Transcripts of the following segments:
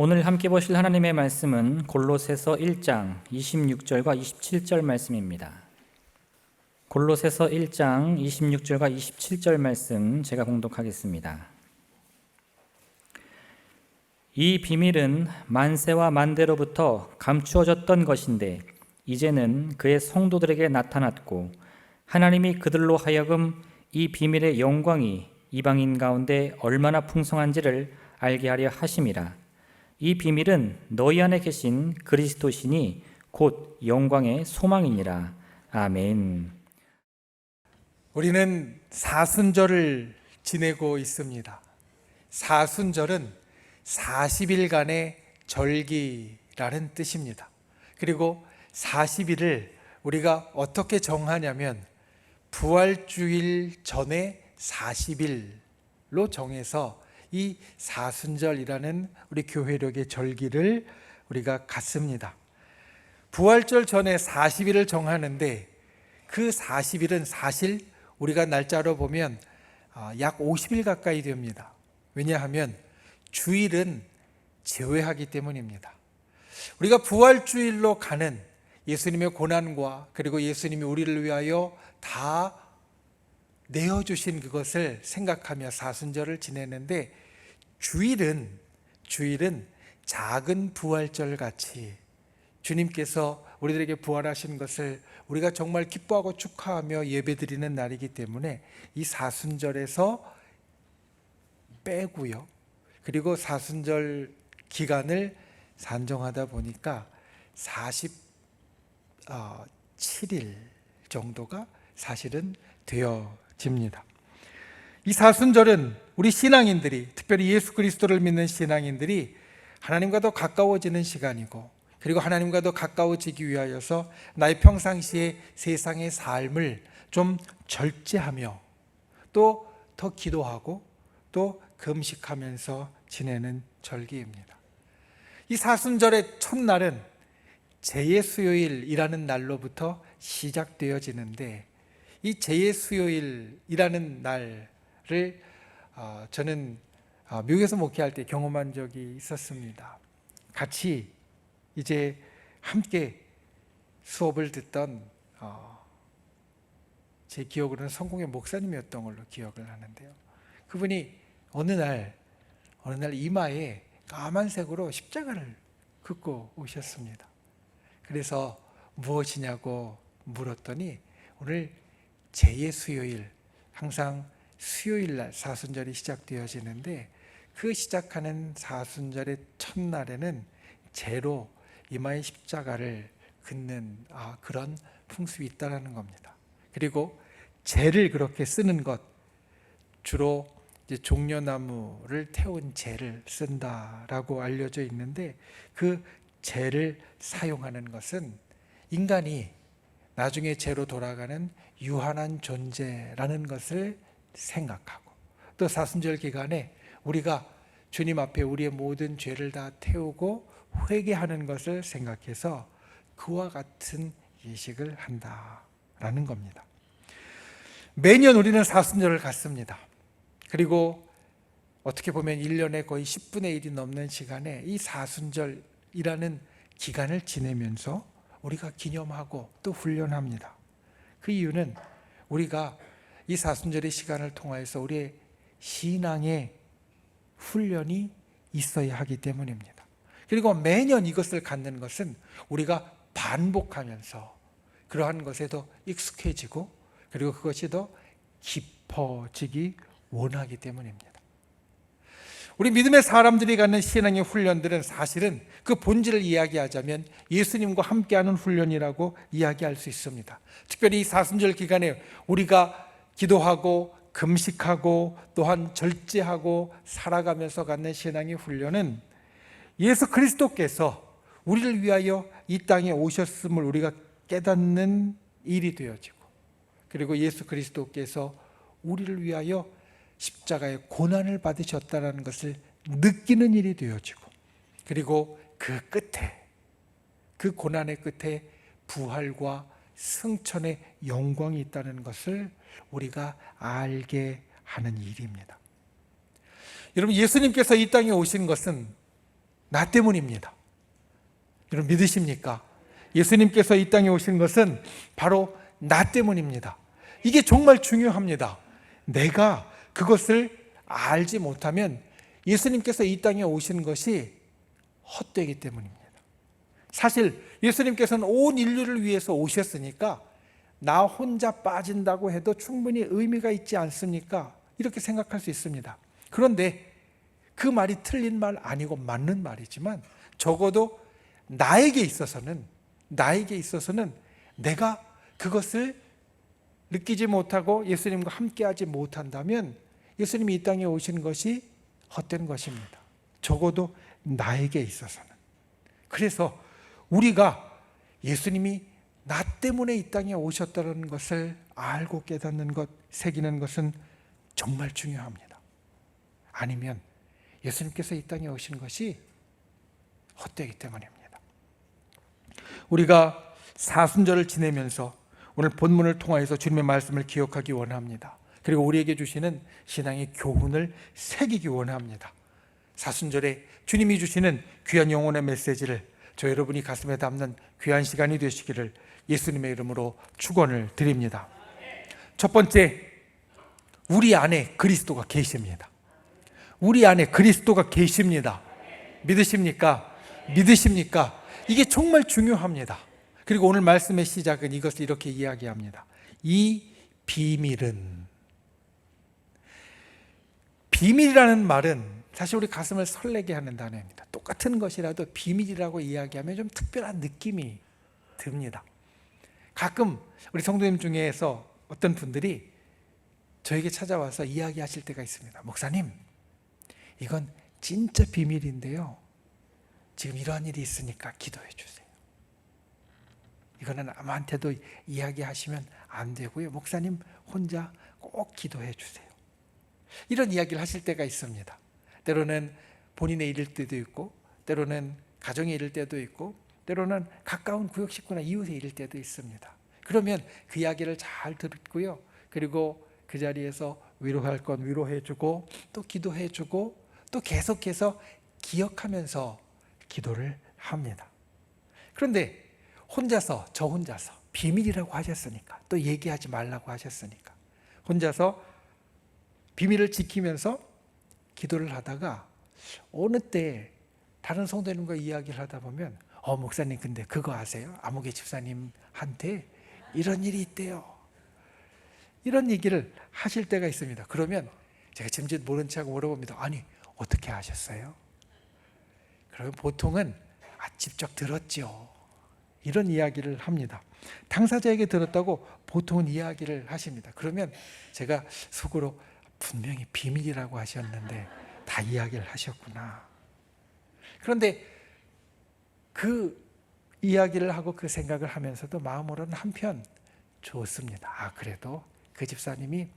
오늘 함께 보실 하나님의 말씀은 골로새서 1장 26절과 27절 말씀입니다. 골로새서 1장 26절과 27절 말씀 제가 봉독하겠습니다. 이 비밀은 만세와 만대로부터 감추어졌던 것인데 이제는 그의 성도들에게 나타났고 하나님이 그들로 하여금 이 비밀의 영광이 이방인 가운데 얼마나 풍성한지를 알게 하려 하심이라. 이 비밀은 너희 안에 계신 그리스도시니 곧 영광의 소망이니라. 아멘. 우리는 사순절을 지내고 있습니다. 사순절은 40일간의 절기라는 뜻입니다. 그리고 40일을 우리가 어떻게 정하냐면 부활주일 전에 40일로 정해서 이 사순절이라는 우리 교회력의 절기를 우리가 갖습니다. 부활절 전에 40일을 정하는데 그 40일은 사실 우리가 날짜로 보면 약 50일 가까이 됩니다. 왜냐하면 주일은 제외하기 때문입니다. 우리가 부활주일로 가는 예수님의 고난과 그리고 예수님이 우리를 위하여 다 내어주신 그것을 생각하며 사순절을 지내는데 주일은 작은 부활절 같이 주님께서 우리들에게 부활하신 것을 우리가 정말 기뻐하고 축하하며 예배드리는 날이기 때문에 이 사순절에서 빼고요. 그리고 사순절 기간을 산정하다 보니까 47일 정도가 사실은 되어집니다. 이 사순절은 우리 신앙인들이, 특별히 예수 그리스도를 믿는 신앙인들이 하나님과 더 가까워지는 시간이고, 그리고 하나님과 더 가까워지기 위하여서 나의 평상시의 세상의 삶을 좀 절제하며 또 더 기도하고 또 금식하면서 지내는 절기입니다. 이 사순절의 첫날은 제예수요일이라는 날로부터 시작되어지는데, 이 제예수요일이라는 날을 저는 미국에서 목회할 때 경험한 적이 있었습니다. 같이 이제 함께 수업을 듣던 제 기억으로는 성공의 목사님이었던 걸로 기억을 하는데요. 그분이 어느 날 이마에 까만색으로 십자가를 긋고 오셨습니다. 그래서 무엇이냐고 물었더니 오늘 제예수요일, 항상 수요일날 사순절이 시작되어지는데 그 시작하는 사순절의 첫날에는 제로 이마에 십자가를 긋는 그런 풍습이 있다는 겁니다. 그리고 제를 그렇게 쓰는 것, 주로 이제 종려나무를 태운 제를 쓴다라고 알려져 있는데, 그 제를 사용하는 것은 인간이 나중에 제로 돌아가는 유한한 존재라는 것을 생각하고, 또 사순절 기간에 우리가 주님 앞에 우리의 모든 죄를 다 태우고 회개하는 것을 생각해서 그와 같은 예식을 한다라는 겁니다. 매년 우리는 사순절을 갖습니다. 그리고 어떻게 보면 1년에 거의 10분의 1이 넘는 시간에 이 사순절이라는 기간을 지내면서 우리가 기념하고 또 훈련합니다. 그 이유는 우리가 이 사순절의 시간을 통해서 우리의 신앙의 훈련이 있어야 하기 때문입니다. 그리고 매년 이것을 갖는 것은 우리가 반복하면서 그러한 것에 더 익숙해지고, 그리고 그것이 더 깊어지기 원하기 때문입니다. 우리 믿음의 사람들이 갖는 신앙의 훈련들은 사실은 그 본질을 이야기하자면 예수님과 함께하는 훈련이라고 이야기할 수 있습니다. 특별히 이 사순절 기간에 우리가 기도하고 금식하고 또한 절제하고 살아가면서 갖는 신앙의 훈련은 예수 그리스도께서 우리를 위하여 이 땅에 오셨음을 우리가 깨닫는 일이 되어지고, 그리고 예수 그리스도께서 우리를 위하여 십자가의 고난을 받으셨다는 것을 느끼는 일이 되어지고, 그리고 그 끝에, 그 고난의 끝에 부활과 승천의 영광이 있다는 것을 우리가 알게 하는 일입니다. 여러분, 예수님께서 이 땅에 오신 것은 나 때문입니다. 여러분 믿으십니까? 예수님께서 이 땅에 오신 것은 바로 나 때문입니다. 이게 정말 중요합니다. 내가 그것을 알지 못하면 예수님께서 이 땅에 오신 것이 헛되기 때문입니다. 사실 예수님께서는 온 인류를 위해서 오셨으니까 나 혼자 빠진다고 해도 충분히 의미가 있지 않습니까? 이렇게 생각할 수 있습니다. 그런데 그 말이 틀린 말 아니고 맞는 말이지만 적어도 나에게 있어서는 내가 그것을 느끼지 못하고 예수님과 함께하지 못한다면 예수님이 이 땅에 오신 것이 헛된 것입니다. 적어도 나에게 있어서는. 그래서 우리가 예수님이 나 때문에 이 땅에 오셨다는 것을 알고 깨닫는 것, 새기는 것은 정말 중요합니다. 아니면 예수님께서 이 땅에 오신 것이 헛되기 때문입니다. 우리가 사순절을 지내면서 오늘 본문을 통하여서 주님의 말씀을 기억하기 원합니다. 그리고 우리에게 주시는 신앙의 교훈을 새기기 원합니다. 사순절에 주님이 주시는 귀한 영혼의 메시지를 저 여러분이 가슴에 담는 귀한 시간이 되시기를 예수님의 이름으로 축원을 드립니다. 첫 번째, 우리 안에 그리스도가 계십니다. 우리 안에 그리스도가 계십니다. 믿으십니까? 믿으십니까? 이게 정말 중요합니다. 그리고 오늘 말씀의 시작은 이것을 이렇게 이야기합니다. 이 비밀이라는 말은 사실 우리 가슴을 설레게 하는 단어입니다. 똑같은 것이라도 비밀이라고 이야기하면 좀 특별한 느낌이 듭니다. 가끔 우리 성도님 중에서 어떤 분들이 저에게 찾아와서 이야기하실 때가 있습니다. 목사님, 이건 진짜 비밀인데요, 지금 이러한 일이 있으니까 기도해 주세요. 이거는 남한테도 이야기하시면 안 되고요, 목사님 혼자 꼭 기도해 주세요. 이런 이야기를 하실 때가 있습니다. 때로는 본인의 일일 때도 있고, 때로는 가정의 일일 때도 있고, 때로는 가까운 구역 식구나 이웃의 일일 때도 있습니다. 그러면 그 이야기를 잘 듣고요, 그리고 그 자리에서 위로할 건 위로해주고, 또 기도해주고, 또 계속해서 기억하면서 기도를 합니다. 그런데 저 혼자서 비밀이라고 하셨으니까, 또 얘기하지 말라고 하셨으니까 혼자서 비밀을 지키면서 기도를 하다가 어느 때 다른 성도님과 이야기를 하다 보면 목사님 근데 그거 아세요? 아무개 집사님한테 이런 일이 있대요. 이런 얘기를 하실 때가 있습니다. 그러면 제가 짐짓 모른 척하고 물어봅니다. 아니 어떻게 아셨어요? 그러면 보통은 직접 들었죠, 이런 이야기를 합니다. 당사자에게 들었다고 보통은 이야기를 하십니다. 그러면 제가 속으로 분명히 비밀이라고 하셨는데 다 이야기를 하셨구나. 그런데 그 이야기를 하고 그 생각을 하면서도 마음으로는 한편 좋습니다. 그래도 그 집사님이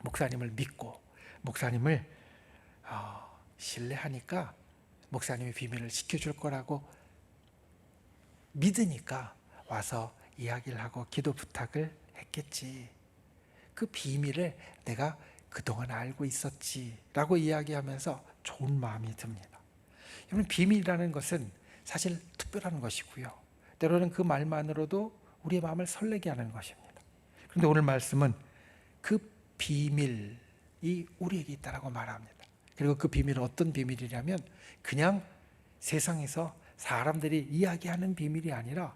목사님을 믿고 목사님을 신뢰하니까 목사님이 비밀을 지켜줄 거라고 믿으니까 와서 이야기를 하고 기도 부탁을 했겠지. 그 비밀을 내가 그동안 알고 있었지 라고 이야기하면서 좋은 마음이 듭니다. 여러분, 비밀이라는 것은 사실 특별한 것이고요, 때로는 그 말만으로도 우리의 마음을 설레게 하는 것입니다. 그런데 오늘 말씀은 그 비밀이 우리에게 있다라고 말합니다. 그리고 그 비밀은 어떤 비밀이냐면 그냥 세상에서 사람들이 이야기하는 비밀이 아니라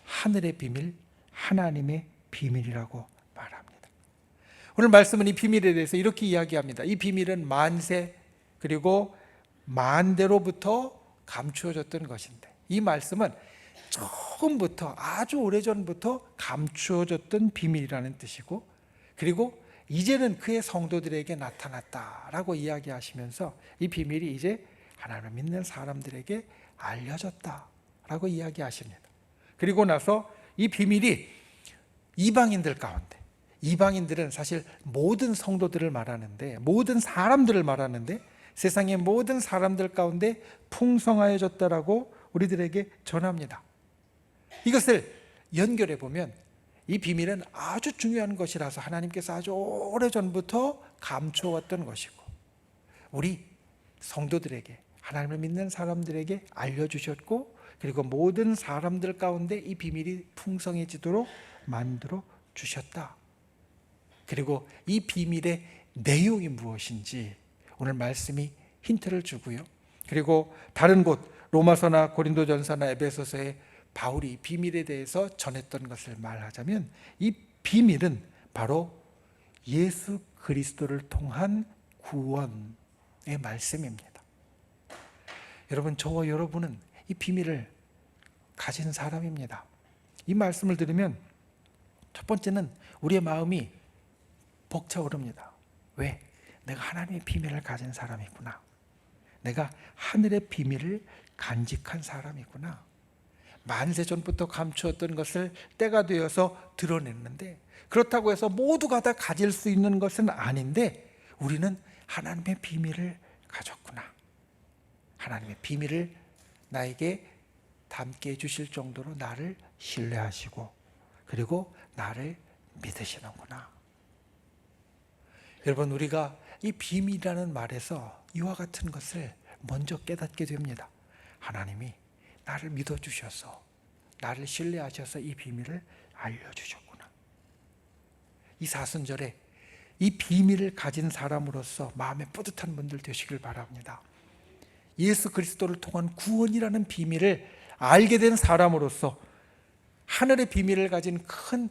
하늘의 비밀, 하나님의 비밀이라고 말합니다. 오늘 말씀은 이 비밀에 대해서 이렇게 이야기합니다. 이 비밀은 만세 그리고 만대로부터 감추어졌던 것인데, 이 말씀은 처음부터 아주 오래전부터 감추어졌던 비밀이라는 뜻이고, 그리고 이제는 그의 성도들에게 나타났다라고 이야기하시면서 이 비밀이 이제 하나님을 믿는 사람들에게 알려졌다라고 이야기하십니다. 그리고 나서 이 비밀이 이방인들 가운데, 이방인들은 사실 모든 성도들을 말하는데, 모든 사람들을 말하는데 세상의 모든 사람들 가운데 풍성하여졌다라고 우리들에게 전합니다. 이것을 연결해 보면 이 비밀은 아주 중요한 것이라서 하나님께서 아주 오래전부터 감춰왔던 것이고, 우리 성도들에게 하나님을 믿는 사람들에게 알려주셨고, 그리고 모든 사람들 가운데 이 비밀이 풍성해지도록 만들어 주셨다. 그리고 이 비밀의 내용이 무엇인지 오늘 말씀이 힌트를 주고요. 그리고 다른 곳 로마서나 고린도전서나 에베소서에 바울이 이 비밀에 대해서 전했던 것을 말하자면, 이 비밀은 바로 예수 그리스도를 통한 구원의 말씀입니다. 여러분, 저와 여러분은 이 비밀을 가진 사람입니다. 이 말씀을 들으면 첫 번째는 우리의 마음이 벅차오릅니다. 왜? 내가 하나님의 비밀을 가진 사람이구나. 내가 하늘의 비밀을 간직한 사람이구나. 만세 전부터 감추었던 것을 때가 되어서 드러냈는데, 그렇다고 해서 모두가 다 가질 수 있는 것은 아닌데 우리는 하나님의 비밀을 가졌구나. 하나님의 비밀을 나에게 담게 해주실 정도로 나를 신뢰하시고 그리고 나를 믿으시는구나. 여러분, 우리가 이 비밀이라는 말에서 이와 같은 것을 먼저 깨닫게 됩니다. 하나님이 나를 믿어주셔서, 나를 신뢰하셔서 이 비밀을 알려주셨구나. 이 사순절에 이 비밀을 가진 사람으로서 마음에 뿌듯한 분들 되시길 바랍니다. 예수 그리스도를 통한 구원이라는 비밀을 알게 된 사람으로서 하늘의 비밀을 가진 큰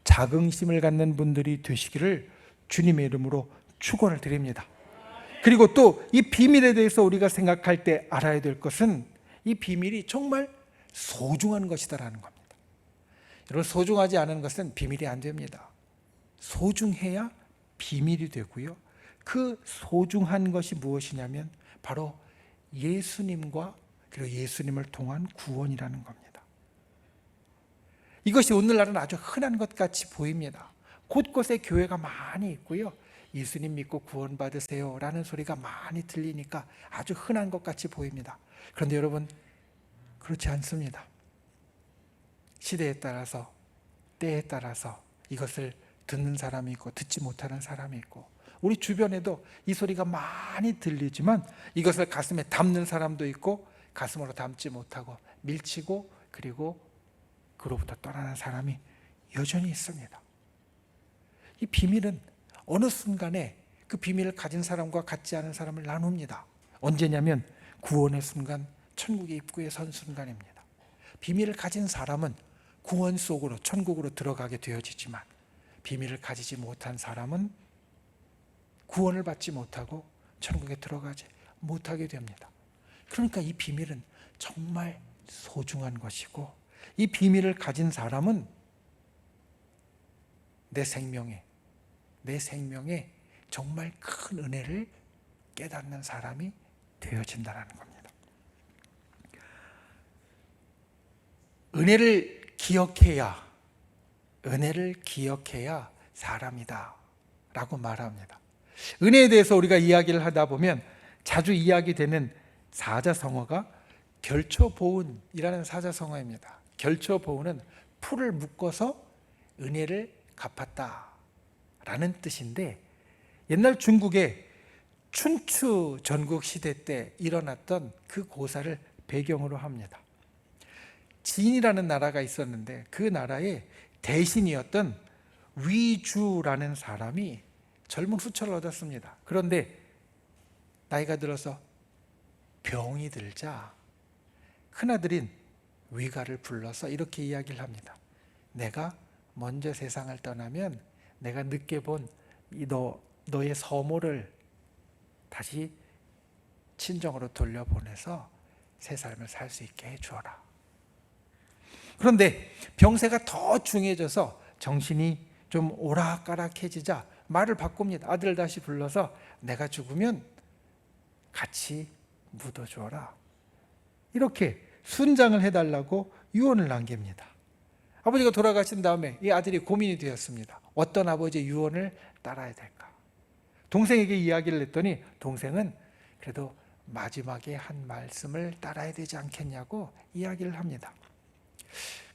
자긍심을 갖는 분들이 되시기를 주님의 이름으로 축원을 드립니다. 그리고 또 이 비밀에 대해서 우리가 생각할 때 알아야 될 것은 이 비밀이 정말 소중한 것이다라는 겁니다. 여러분, 소중하지 않은 것은 비밀이 안 됩니다. 소중해야 비밀이 되고요. 그 소중한 것이 무엇이냐면 바로 예수님과 그리고 예수님을 통한 구원이라는 겁니다. 이것이 오늘날은 아주 흔한 것 같이 보입니다. 곳곳에 교회가 많이 있고요. 예수님 믿고 구원받으세요 라는 소리가 많이 들리니까 아주 흔한 것 같이 보입니다. 그런데 여러분, 그렇지 않습니다. 시대에 따라서, 때에 따라서 이것을 듣는 사람이 있고 듣지 못하는 사람이 있고, 우리 주변에도 이 소리가 많이 들리지만 이것을 가슴에 담는 사람도 있고 가슴으로 담지 못하고 밀치고 그리고 그로부터 떠나는 사람이 여전히 있습니다. 이 비밀은 어느 순간에 그 비밀을 가진 사람과 갖지 않은 사람을 나눕니다. 언제냐면 구원의 순간, 천국에 입구에 선 순간입니다. 비밀을 가진 사람은 구원 속으로, 천국으로 들어가게 되어지지만 비밀을 가지지 못한 사람은 구원을 받지 못하고 천국에 들어가지 못하게 됩니다. 그러니까 이 비밀은 정말 소중한 것이고, 이 비밀을 가진 사람은 내 생명에 정말 큰 은혜를 깨닫는 사람이 되어진다는 겁니다. 은혜를 기억해야 사람이다 라고 말합니다. 은혜에 대해서 우리가 이야기를 하다 보면 자주 이야기되는 사자성어가 결초보은이라는 사자성어입니다. 결초보은은 풀을 묶어서 은혜를 갚았다 라는 뜻인데, 옛날 중국의 춘추 전국 시대 때 일어났던 그 고사를 배경으로 합니다. 진이라는 나라가 있었는데 그 나라의 대신이었던 위주라는 사람이 젊은 후처를 얻었습니다. 그런데 나이가 들어서 병이 들자 큰아들인 위가를 불러서 이렇게 이야기를 합니다. 내가 먼저 세상을 떠나면 내가 늦게 본 너의 서모를 다시 친정으로 돌려보내서 새 삶을 살 수 있게 해주어라. 그런데 병세가 더 중해져서 정신이 좀 오락가락해지자 말을 바꿉니다. 아들을 다시 불러서 내가 죽으면 같이 묻어주어라. 이렇게 순장을 해달라고 유언을 남깁니다. 아버지가 돌아가신 다음에 이 아들이 고민이 되었습니다. 어떤 아버지의 유언을 따라야 될까? 동생에게 이야기를 했더니 동생은 그래도 마지막에 한 말씀을 따라야 되지 않겠냐고 이야기를 합니다.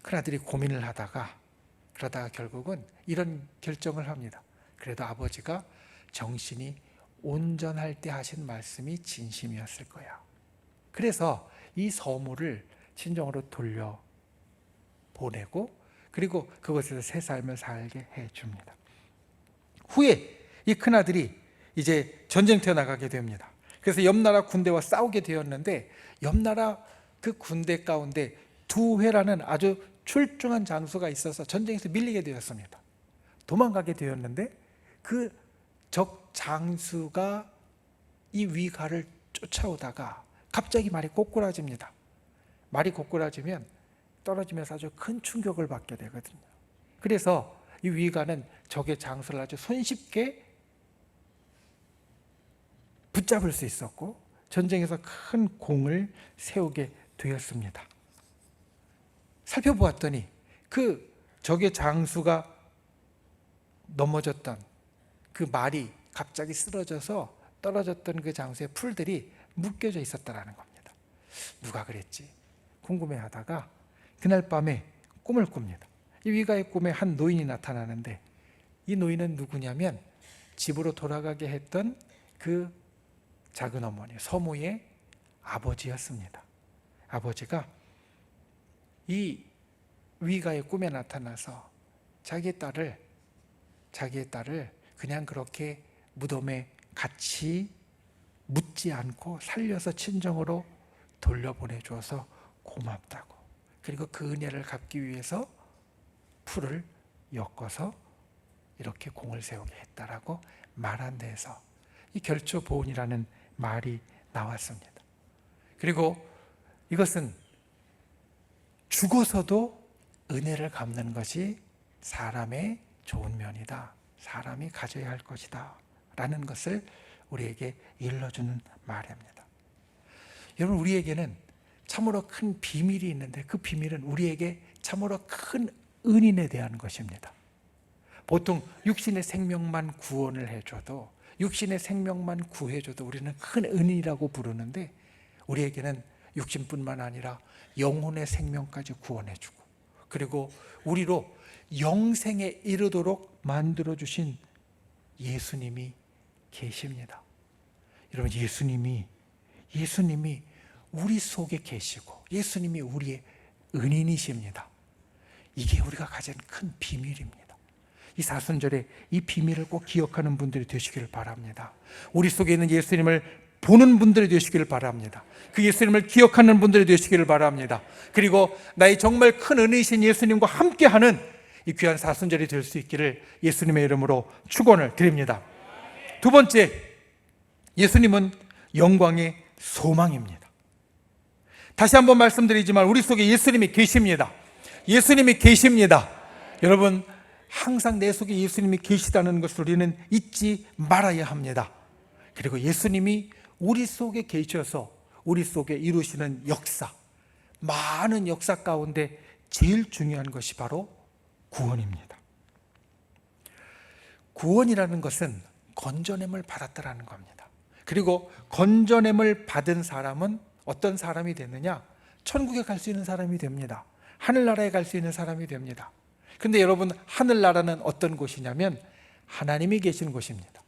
큰아들이 고민을 그러다가 결국은 이런 결정을 합니다. 그래도 아버지가 정신이 온전할 때 하신 말씀이 진심이었을 거야. 그래서 이 서무를 친정으로 돌려보내고 그리고 그곳에서 새 삶을 살게 해줍니다. 후에 이 큰아들이 이제 전쟁터에 나가게 됩니다. 그래서 옆나라 군대와 싸우게 되었는데 옆나라 그 군대 가운데 두회라는 아주 출중한 장수가 있어서 전쟁에서 밀리게 되었습니다. 도망가게 되었는데 그 적 장수가 이 위가를 쫓아오다가 갑자기 말이 꼬꾸라집니다. 말이 꼬꾸라지면 떨어지면서 아주 큰 충격을 받게 되거든요. 그래서 이 위가는 적의 장수를 아주 손쉽게 붙잡을 수 있었고 전쟁에서 큰 공을 세우게 되었습니다. 살펴보았더니 그 적의 장수가 넘어졌던 그 말이 갑자기 쓰러져서 떨어졌던 그 장수의 풀들이 묶여져 있었다는 겁니다. 누가 그랬지? 궁금해하다가 그날 밤에 꿈을 꿉니다. 이 위가의 꿈에 한 노인이 나타나는데 이 노인은 누구냐면 집으로 돌아가게 했던 그 작은 어머니 서무의 아버지였습니다. 아버지가 이 위가의 꿈에 나타나서 자기의 딸을 그냥 그렇게 무덤에 같이 묻지 않고 살려서 친정으로 돌려보내줘서 고맙다고, 그리고 그 은혜를 갚기 위해서 풀을 엮어서 이렇게 공을 세우게 했다라고 말한 데에서 이 결초보은이라는 말이 나왔습니다. 그리고 이것은 죽어서도 은혜를 갚는 것이 사람의 좋은 면이다, 사람이 가져야 할 것이다 라는 것을 우리에게 일러주는 말입니다. 여러분, 우리에게는 참으로 큰 비밀이 있는데 그 비밀은 우리에게 참으로 큰 은인에 대한 것입니다. 보통 육신의 생명만 구원을 해줘도, 육신의 생명만 구해줘도 우리는 큰 은인이라고 부르는데, 우리에게는 육신뿐만 아니라 영혼의 생명까지 구원해주고, 그리고 우리로 영생에 이르도록 만들어주신 예수님이 계십니다. 여러분, 예수님이 우리 속에 계시고 예수님이 우리의 은인이십니다. 이게 우리가 가진 큰 비밀입니다. 이 사순절에 이 비밀을 꼭 기억하는 분들이 되시기를 바랍니다. 우리 속에 있는 예수님을 보는 분들이 되시기를 바랍니다. 그 예수님을 기억하는 분들이 되시기를 바랍니다. 그리고 나의 정말 큰 은혜이신 예수님과 함께하는 이 귀한 사순절이 될 수 있기를 예수님의 이름으로 축원을 드립니다. 두 번째, 예수님은 영광의 소망입니다. 다시 한번 말씀드리지만 우리 속에 예수님이 계십니다. 예수님이 계십니다. 여러분, 항상 내 속에 예수님이 계시다는 것을 우리는 잊지 말아야 합니다. 그리고 예수님이 우리 속에 계셔서 우리 속에 이루시는 역사, 많은 역사 가운데 제일 중요한 것이 바로 구원입니다. 구원이라는 것은 건져냄을 받았다라는 겁니다. 그리고 건져냄을 받은 사람은 어떤 사람이 되느냐? 천국에 갈 수 있는 사람이 됩니다. 하늘나라에 갈 수 있는 사람이 됩니다. 근데 여러분, 하늘나라는 어떤 곳이냐면 하나님이 계신 곳입니다.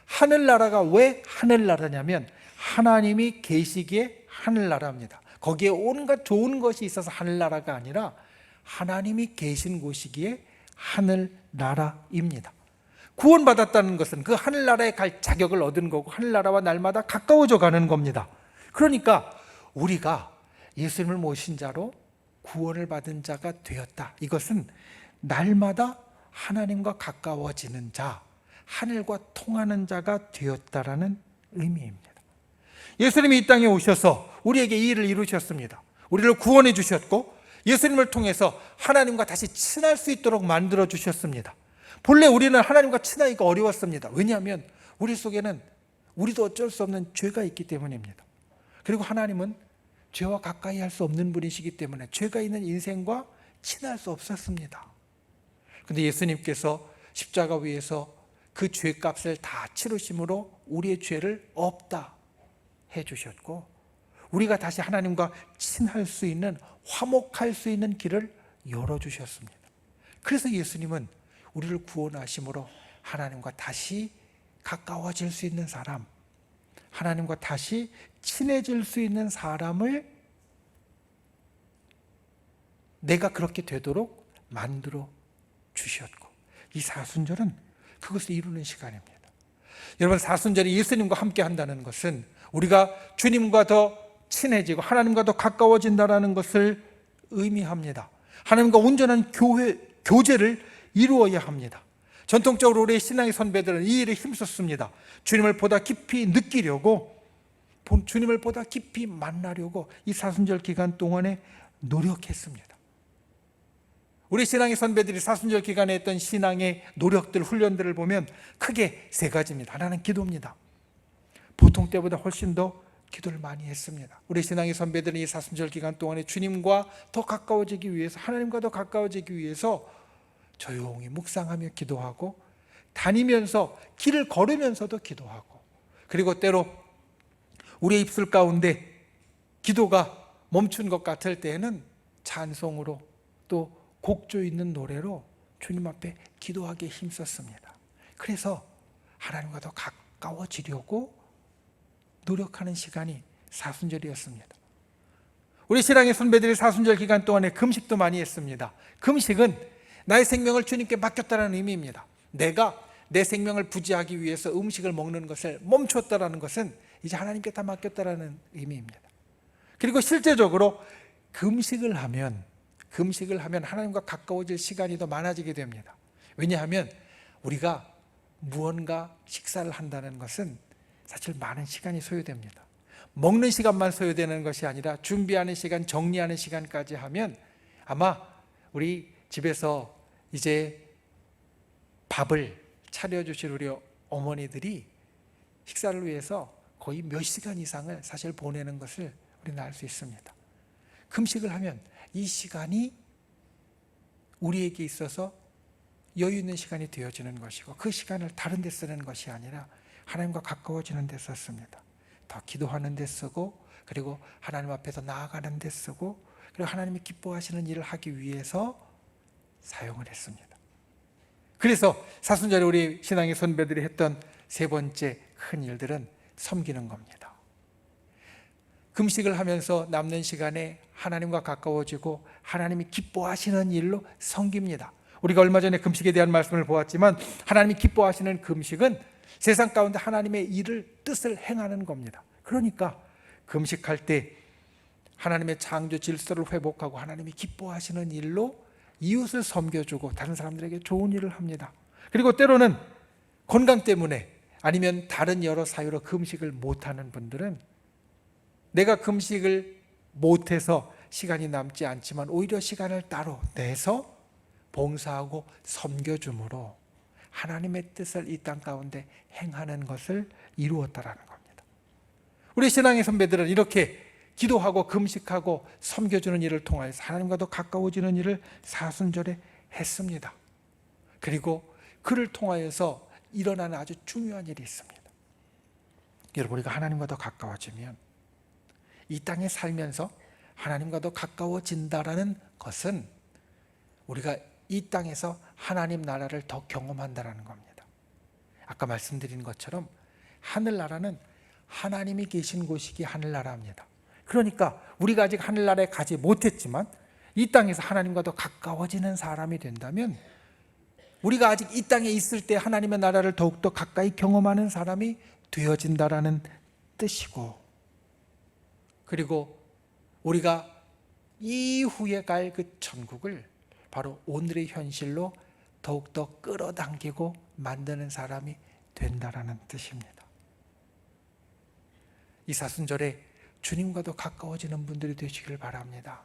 하늘나라가 왜 하늘나라냐면 하나님이 계시기에 하늘나라입니다. 거기에 온갖 좋은 것이 있어서 하늘나라가 아니라 하나님이 계신 곳이기에 하늘나라입니다. 구원받았다는 것은 그 하늘나라에 갈 자격을 얻은 거고 하늘나라와 날마다 가까워져 가는 겁니다. 그러니까 우리가 예수님을 모신 자로 구원을 받은 자가 되었다. 이것은 날마다 하나님과 가까워지는 자, 하늘과 통하는 자가 되었다라는 의미입니다. 예수님이 이 땅에 오셔서 우리에게 이 일을 이루셨습니다. 우리를 구원해 주셨고 예수님을 통해서 하나님과 다시 친할 수 있도록 만들어 주셨습니다. 본래 우리는 하나님과 친하기가 어려웠습니다. 왜냐하면 우리 속에는 우리도 어쩔 수 없는 죄가 있기 때문입니다. 그리고 하나님은 죄와 가까이 할 수 없는 분이시기 때문에 죄가 있는 인생과 친할 수 없었습니다. 그런데 예수님께서 십자가 위에서 그 죄값을 다 치르심으로 우리의 죄를 없다 해주셨고, 우리가 다시 하나님과 친할 수 있는, 화목할 수 있는 길을 열어주셨습니다. 그래서 예수님은 우리를 구원하심으로 하나님과 다시 가까워질 수 있는 사람, 하나님과 다시 친해질 수 있는 사람을 내가 그렇게 되도록 만들어 주셨고, 이 사순절은 그것을 이루는 시간입니다. 여러분, 사순절이 예수님과 함께 한다는 것은 우리가 주님과 더 친해지고 하나님과 더 가까워진다는 것을 의미합니다. 하나님과 온전한 교제를 이루어야 합니다. 전통적으로 우리의 신앙의 선배들은 이 일에 힘썼습니다. 주님을 보다 깊이 느끼려고, 주님을 보다 깊이 만나려고 이 사순절 기간 동안에 노력했습니다. 우리 신앙의 선배들이 사순절 기간에 했던 신앙의 노력들, 훈련들을 보면 크게 세 가지입니다. 하나는 기도입니다. 보통 때보다 훨씬 더 기도를 많이 했습니다. 우리 신앙의 선배들은 이 사순절 기간 동안에 주님과 더 가까워지기 위해서, 하나님과 더 가까워지기 위해서 조용히 묵상하며 기도하고, 다니면서 길을 걸으면서도 기도하고, 그리고 때로 우리의 입술 가운데 기도가 멈춘 것 같을 때에는 찬송으로 또 곡조 있는 노래로 주님 앞에 기도하기에 힘썼습니다. 그래서 하나님과 더 가까워지려고 노력하는 시간이 사순절이었습니다. 우리 신앙의 선배들이 사순절 기간 동안에 금식도 많이 했습니다. 금식은 나의 생명을 주님께 맡겼다는 의미입니다. 내가 내 생명을 부지하기 위해서 음식을 먹는 것을 멈췄다는 것은 이제 하나님께 다 맡겼다는 의미입니다. 그리고 실제적으로 금식을 하면 하나님과 가까워질 시간이 더 많아지게 됩니다. 왜냐하면 우리가 무언가 식사를 한다는 것은 사실 많은 시간이 소요됩니다. 먹는 시간만 소요되는 것이 아니라 준비하는 시간, 정리하는 시간까지 하면 아마 우리 집에서 이제 밥을 차려주실 우리 어머니들이 식사를 위해서 거의 몇 시간 이상을 사실 보내는 것을 우리는 알 수 있습니다. 금식을 하면 이 시간이 우리에게 있어서 여유 있는 시간이 되어지는 것이고, 그 시간을 다른 데 쓰는 것이 아니라 하나님과 가까워지는 데 썼습니다. 더 기도하는 데 쓰고, 그리고 하나님 앞에서 나아가는 데 쓰고, 그리고 하나님이 기뻐하시는 일을 하기 위해서 사용을 했습니다. 그래서 사순절에 우리 신앙의 선배들이 했던 세 번째 큰 일들은 섬기는 겁니다. 금식을 하면서 남는 시간에 하나님과 가까워지고 하나님이 기뻐하시는 일로 섬깁니다. 우리가 얼마 전에 금식에 대한 말씀을 보았지만, 하나님이 기뻐하시는 금식은 세상 가운데 하나님의 일을, 뜻을 행하는 겁니다. 그러니까 금식할 때 하나님의 창조 질서를 회복하고 하나님이 기뻐하시는 일로 이웃을 섬겨주고 다른 사람들에게 좋은 일을 합니다. 그리고 때로는 건강 때문에 아니면 다른 여러 사유로 금식을 못하는 분들은 내가 금식을 못해서 시간이 남지 않지만 오히려 시간을 따로 내서 봉사하고 섬겨줌으로 하나님의 뜻을 이 땅 가운데 행하는 것을 이루었다라는 겁니다. 우리 신앙의 선배들은 이렇게 기도하고 금식하고 섬겨주는 일을 통하여서 하나님과 더 가까워지는 일을 사순절에 했습니다. 그리고 그를 통하여서 일어나는 아주 중요한 일이 있습니다. 여러분, 우리가 하나님과 더 가까워지면, 이 땅에 살면서 하나님과 더 가까워진다라는 것은 우리가 이 땅에서 하나님 나라를 더 경험한다라는 겁니다. 아까 말씀드린 것처럼 하늘나라는 하나님이 계신 곳이기에 하늘나라입니다. 그러니까 우리가 아직 하늘나라에 가지 못했지만 이 땅에서 하나님과 더 가까워지는 사람이 된다면, 우리가 아직 이 땅에 있을 때 하나님의 나라를 더욱더 가까이 경험하는 사람이 되어진다라는 뜻이고, 그리고 우리가 이후에 갈 그 천국을 바로 오늘의 현실로 더욱더 끌어당기고 만드는 사람이 된다라는 뜻입니다. 이 사순절에 주님과 더 가까워지는 분들이 되시길 바랍니다.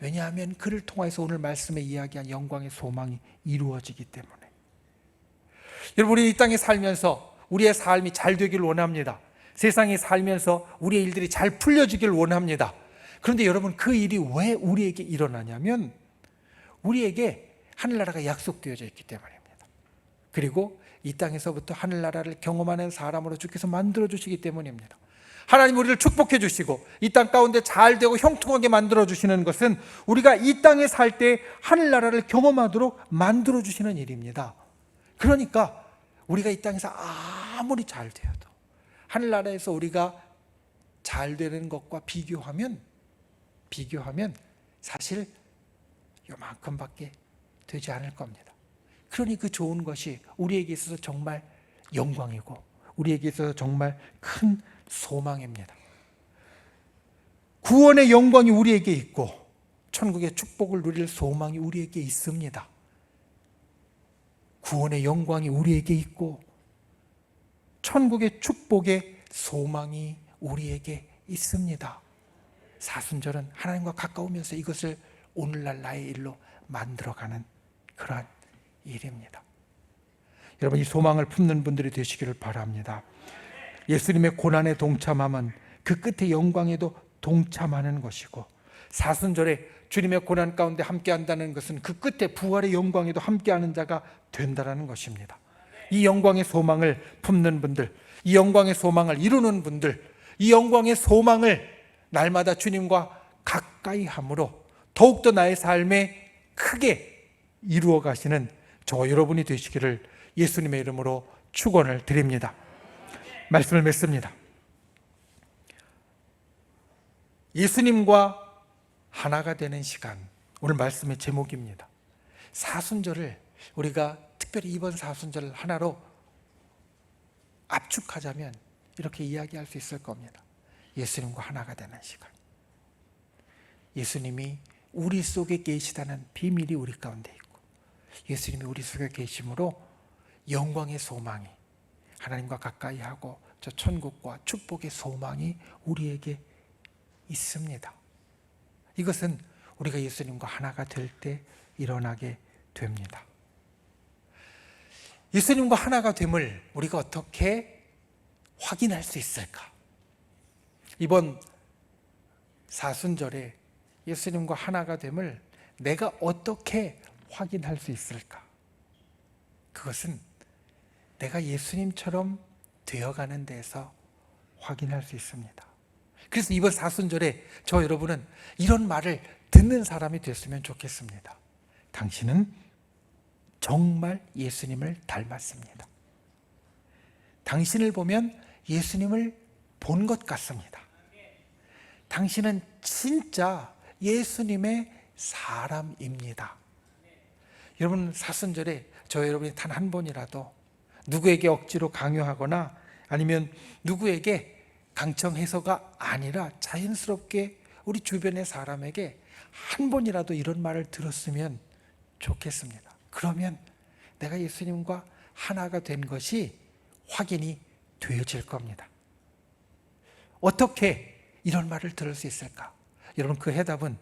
왜냐하면 그를 통해서 오늘 말씀에 이야기한 영광의 소망이 이루어지기 때문에. 여러분, 우리 이 땅에 살면서 우리의 삶이 잘 되길 원합니다. 세상에 살면서 우리의 일들이 잘 풀려지길 원합니다. 그런데 여러분, 그 일이 왜 우리에게 일어나냐면 우리에게 하늘나라가 약속되어져 있기 때문입니다. 그리고 이 땅에서부터 하늘나라를 경험하는 사람으로 주께서 만들어주시기 때문입니다. 하나님 우리를 축복해 주시고 이 땅 가운데 잘 되고 형통하게 만들어 주시는 것은 우리가 이 땅에 살 때 하늘나라를 경험하도록 만들어 주시는 일입니다. 그러니까 우리가 이 땅에서 아무리 잘 되어도, 하늘나라에서 우리가 잘 되는 것과 비교하면 사실 요만큼밖에 되지 않을 겁니다. 그러니 그 좋은 것이 우리에게 있어서 정말 영광이고 우리에게 있어서 정말 큰 소망입니다. 구원의 영광이 우리에게 있고 천국의 축복을 누릴 소망이 우리에게 있습니다. 구원의 영광이 우리에게 있고 천국의 축복의 소망이 우리에게 있습니다. 사순절은 하나님과 가까우면서 이것을 오늘날 나의 일로 만들어가는 그러한 일입니다. 여러분, 이 소망을 품는 분들이 되시기를 바랍니다. 예수님의 고난에 동참함은 그 끝의 영광에도 동참하는 것이고, 사순절에 주님의 고난 가운데 함께한다는 것은 그 끝에 부활의 영광에도 함께하는 자가 된다는 것입니다. 이 영광의 소망을 품는 분들, 이 영광의 소망을 이루는 분들, 이 영광의 소망을 날마다 주님과 가까이 함으로 더욱더 나의 삶에 크게 이루어 가시는 저 여러분이 되시기를 예수님의 이름으로 축원을 드립니다. 말씀을 맺습니다. 예수님과 하나가 되는 시간, 오늘 말씀의 제목입니다. 사순절을 우리가 특별히 이번 사순절을 하나로 압축하자면 이렇게 이야기할 수 있을 겁니다. 예수님과 하나가 되는 시간. 예수님이 우리 속에 계시다는 비밀이 우리 가운데 있고, 예수님이 우리 속에 계심으로 영광의 소망이, 하나님과 가까이 하고 저 천국과 축복의 소망이 우리에게 있습니다. 이것은 우리가 예수님과 하나가 될 때 일어나게 됩니다. 예수님과 하나가 됨을 우리가 어떻게 확인할 수 있을까? 이번 사순절에 예수님과 하나가 됨을 내가 어떻게 확인할 수 있을까? 그것은 내가 예수님처럼 되어가는 데서 확인할 수 있습니다. 그래서 이번 사순절에 저 여러분은 이런 말을 듣는 사람이 됐으면 좋겠습니다. 당신은 정말 예수님을 닮았습니다. 당신을 보면 예수님을 본 것 같습니다. 당신은 진짜 예수님의 사람입니다. 여러분, 사순절에 저 여러분이 단 한 번이라도 누구에게 억지로 강요하거나 아니면 누구에게 강청해서가 아니라 자연스럽게 우리 주변의 사람에게 한 번이라도 이런 말을 들었으면 좋겠습니다. 그러면 내가 예수님과 하나가 된 것이 확인이 되어질 겁니다. 어떻게 이런 말을 들을 수 있을까? 여러분, 그 해답은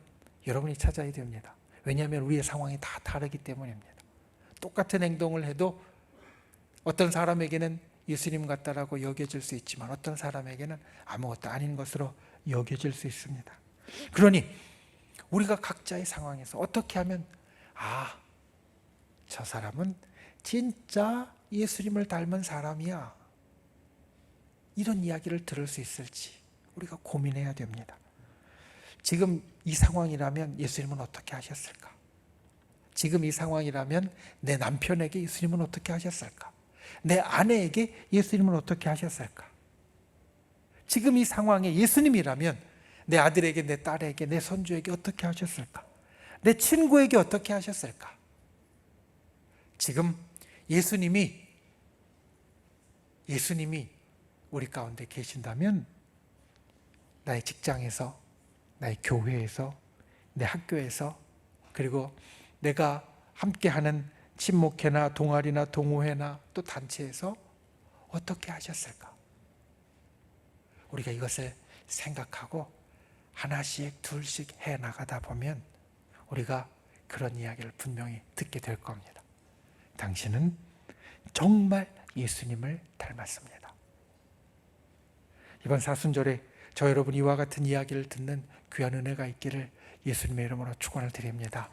여러분이 찾아야 됩니다. 왜냐하면 우리의 상황이 다 다르기 때문입니다. 똑같은 행동을 해도 어떤 사람에게는 예수님 같다라고 여겨질 수 있지만 어떤 사람에게는 아무것도 아닌 것으로 여겨질 수 있습니다. 그러니 우리가 각자의 상황에서 어떻게 하면 저 사람은 진짜 예수님을 닮은 사람이야, 이런 이야기를 들을 수 있을지 우리가 고민해야 됩니다. 지금 이 상황이라면 예수님은 어떻게 하셨을까? 지금 이 상황이라면 내 남편에게 예수님은 어떻게 하셨을까? 내 아내에게 예수님은 어떻게 하셨을까? 지금 이 상황에 예수님이라면 내 아들에게, 내 딸에게, 내 손주에게 어떻게 하셨을까? 내 친구에게 어떻게 하셨을까? 지금 예수님이 우리 가운데 계신다면 나의 직장에서, 나의 교회에서, 내 학교에서, 그리고 내가 함께하는 친목회나 동아리나 동호회나 또 단체에서 어떻게 하셨을까? 우리가 이것을 생각하고 하나씩 둘씩 해나가다 보면 우리가 그런 이야기를 분명히 듣게 될 겁니다. 당신은 정말 예수님을 닮았습니다. 이번 사순절에 저 여러분 이와 같은 이야기를 듣는 귀한 은혜가 있기를 예수님의 이름으로 축원을 드립니다.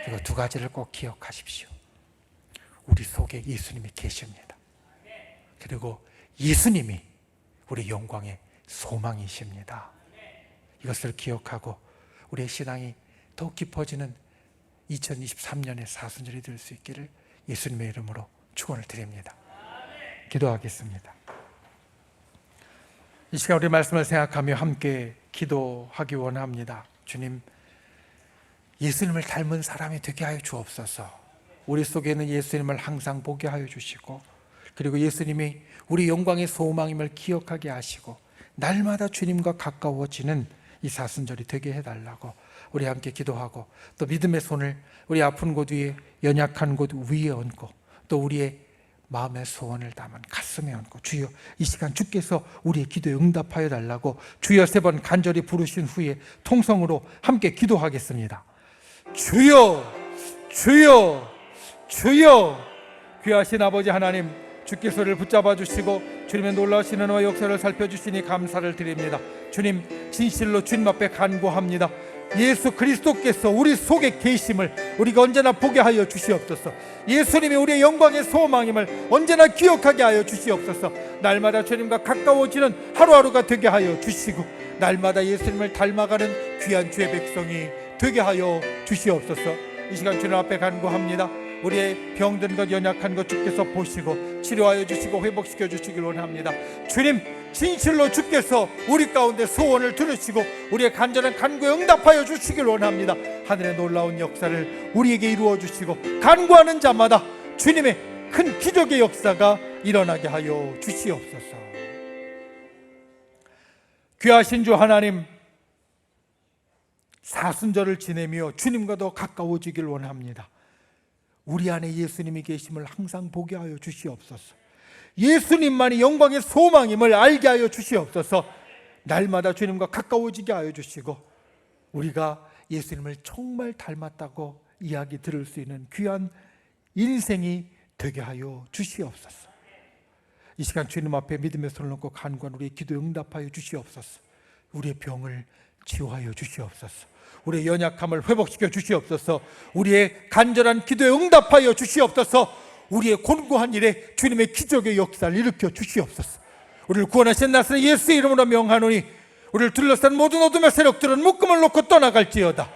그리고 두 가지를 꼭 기억하십시오. 우리 속에 예수님이 계십니다. 그리고 예수님이 우리 영광의 소망이십니다. 이것을 기억하고 우리의 신앙이 더욱 깊어지는 2023년의 사순절이 될 수 있기를 예수님의 이름으로 축원을 드립니다. 기도하겠습니다. 이 시간 우리 말씀을 생각하며 함께 기도하기 원합니다. 주님, 예수님을 닮은 사람이 되게 하여 주옵소서. 우리 속에는 예수님을 항상 보게 하여 주시고, 그리고 예수님이 우리 영광의 소망임을 기억하게 하시고, 날마다 주님과 가까워지는 이 사순절이 되게 해달라고 우리 함께 기도하고, 또 믿음의 손을 우리 아픈 곳 위에, 연약한 곳 위에 얹고, 또 우리의 마음의 소원을 담은 가슴에 얹고, 주여 이 시간 주께서 우리의 기도에 응답하여 달라고 주여 3번 간절히 부르신 후에 통성으로 함께 기도하겠습니다. 주여, 주여, 주여. 귀하신 아버지 하나님, 주께서 우리를 붙잡아 주시고 주님의 놀라우신 은혜와 역사를 살펴주시니 감사를 드립니다. 주님, 진실로 주님 앞에 간구합니다. 예수 그리스도께서 우리 속에 계심을 우리가 언제나 보게 하여 주시옵소서. 예수님이 우리의 영광의 소망임을 언제나 기억하게 하여 주시옵소서. 날마다 주님과 가까워지는 하루하루가 되게 하여 주시고, 날마다 예수님을 닮아가는 귀한 주의 백성이 되게 하여 주시옵소서. 이 시간 주님 앞에 간구합니다. 우리의 병든 것, 연약한 것 주께서 보시고 치료하여 주시고 회복시켜 주시길 원합니다. 주님, 진실로 주께서 우리 가운데 소원을 들으시고 우리의 간절한 간구에 응답하여 주시길 원합니다. 하늘의 놀라운 역사를 우리에게 이루어 주시고, 간구하는 자마다 주님의 큰 기적의 역사가 일어나게 하여 주시옵소서. 귀하신 주 하나님, 사순절을 지내며 주님과 더 가까워지길 원합니다. 우리 안에 예수님이 계심을 항상 보게 하여 주시옵소서. 예수님만이 영광의 소망임을 알게 하여 주시옵소서. 날마다 주님과 가까워지게 하여 주시고, 우리가 예수님을 정말 닮았다고 이야기 들을 수 있는 귀한 인생이 되게 하여 주시옵소서. 이 시간 주님 앞에 믿음의 손을 얹고 간구한 우리의 기도에 응답하여 주시옵소서. 우리의 병을 치유하여 주시옵소서. 우리의 연약함을 회복시켜 주시옵소서. 우리의 간절한 기도에 응답하여 주시옵소서. 우리의 곤고한 일에 주님의 기적의 역사를 일으켜 주시옵소서. 우리를 구원하신 나사렛 예수의 이름으로 명하노니, 우리를 둘러싼 모든 어둠의 세력들은 묶음을 놓고 떠나갈지어다.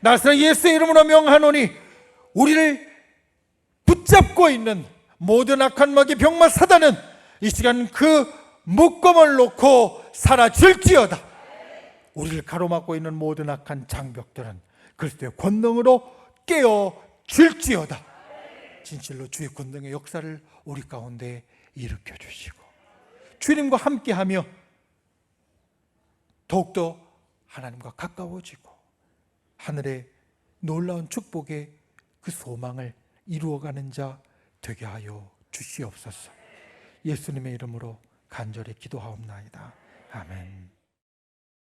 나사렛 예수의 이름으로 명하노니, 우리를 붙잡고 있는 모든 악한 마귀 병마 사단은 이 시간 그 묶음을 놓고 사라질지어다. 우리를 가로막고 있는 모든 악한 장벽들은 그리스도의 권능으로 깨어질지어다. 진실로 주의 권능의 역사를 우리 가운데 일으켜 주시고, 주님과 함께하며 더욱더 하나님과 가까워지고 하늘의 놀라운 축복의 그 소망을 이루어가는 자 되게 하여 주시옵소서. 예수님의 이름으로 간절히 기도하옵나이다. 아멘.